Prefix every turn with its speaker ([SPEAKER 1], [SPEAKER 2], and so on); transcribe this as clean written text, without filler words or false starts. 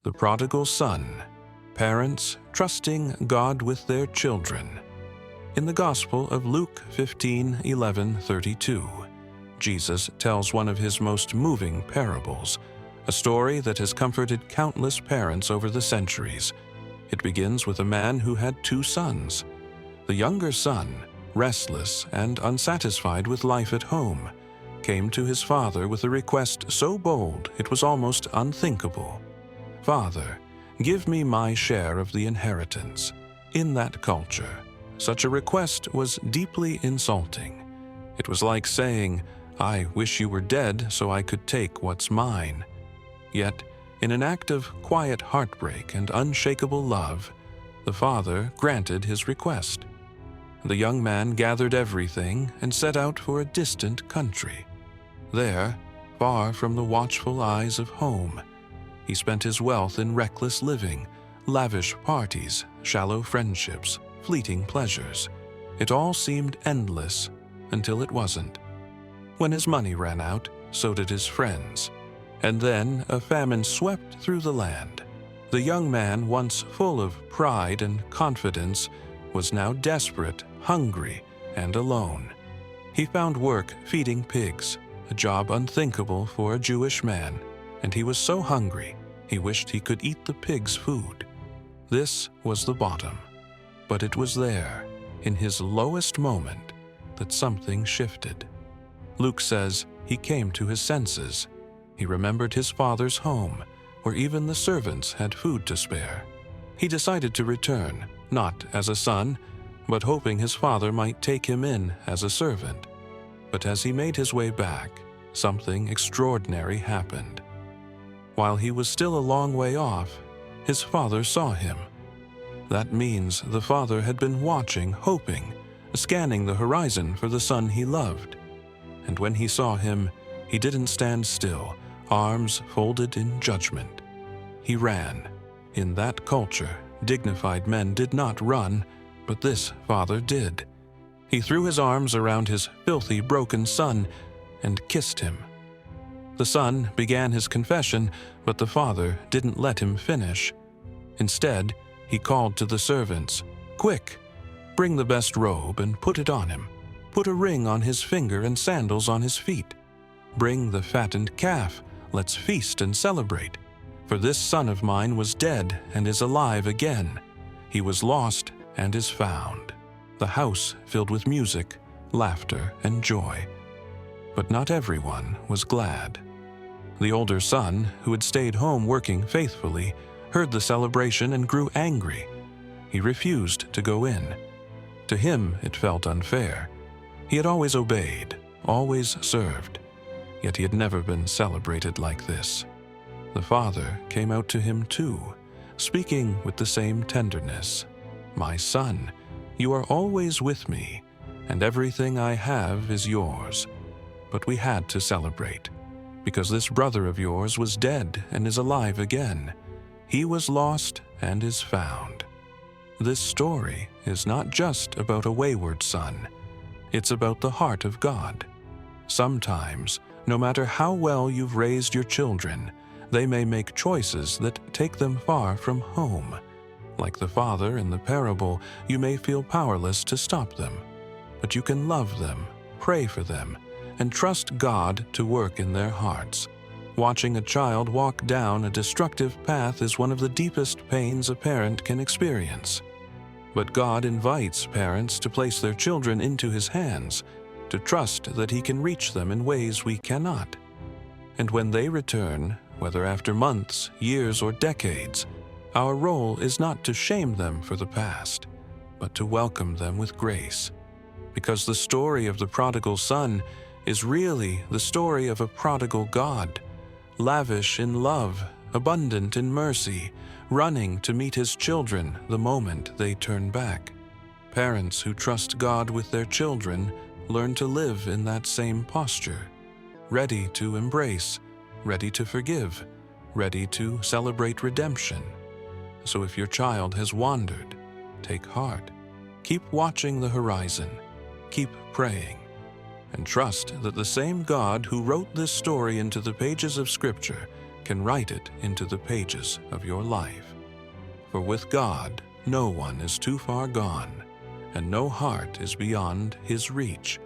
[SPEAKER 1] The Prodigal Son. Parents trusting God with their children. In the Gospel of Luke 15:11-32, Jesus tells one of his most moving parables, a story that has comforted countless parents over the centuries. It begins with a man who had 2 sons. The younger son, restless and unsatisfied with life at home, came to his father with a request so bold it was almost unthinkable. "Father, give me my share of the inheritance." In that culture, such a request was deeply insulting. It was like saying, "I wish you were dead so I could take what's mine." Yet, in an act of quiet heartbreak and unshakable love, the father granted his request. The young man gathered everything and set out for a distant country. There, far from the watchful eyes of home, he spent his wealth in reckless living, lavish parties, shallow friendships, fleeting pleasures. It all seemed endless until it wasn't. When his money ran out, so did his friends. And then a famine swept through the land. The young man, once full of pride and confidence, was now desperate, hungry, and alone. He found work feeding pigs, a job unthinkable for a Jewish man, and he was so hungry he wished he could eat the pigs' food. This was the bottom. But it was there, in his lowest moment, that something shifted. Luke says he came to his senses. He remembered his father's home, where even the servants had food to spare. He decided to return, not as a son, but hoping his father might take him in as a servant. But as he made his way back, something extraordinary happened. While he was still a long way off, his father saw him. That means the father had been watching, hoping, scanning the horizon for the son he loved. And when he saw him, he didn't stand still, arms folded in judgment. He ran. In that culture, dignified men did not run, but this father did. He threw his arms around his filthy, broken son and kissed him. The son began his confession, but the father didn't let him finish. Instead, he called to the servants, "Quick, bring the best robe and put it on him. Put a ring on his finger and sandals on his feet. Bring the fattened calf. Let's feast and celebrate. For this son of mine was dead and is alive again. He was lost and is found." The house filled with music, laughter, and joy. But not everyone was glad. The older son, who had stayed home working faithfully, heard the celebration and grew angry. He refused to go in. To him, it felt unfair. He had always obeyed, always served, yet he had never been celebrated like this. The father came out to him too, speaking with the same tenderness. "My son, you are always with me, and everything I have is yours." But we had to celebrate, because this brother of yours was dead and is alive again. He was lost and is found. This story is not just about a wayward son. It's about the heart of God. Sometimes, no matter how well you've raised your children, they may make choices that take them far from home. Like the father in the parable, you may feel powerless to stop them, but you can love them, pray for them, and trust God to work in their hearts. Watching a child walk down a destructive path is one of the deepest pains a parent can experience. But God invites parents to place their children into His hands, to trust that He can reach them in ways we cannot. And when they return, whether after months, years, or decades, our role is not to shame them for the past, but to welcome them with grace. Because the story of the prodigal son is really the story of a prodigal God, lavish in love, abundant in mercy, running to meet His children the moment they turn back. Parents who trust God with their children learn to live in that same posture, ready to embrace, ready to forgive, ready to celebrate redemption. So if your child has wandered, take heart. Keep watching the horizon. Keep praying. And trust that the same God who wrote this story into the pages of Scripture can write it into the pages of your life. For with God, no one is too far gone, and no heart is beyond His reach.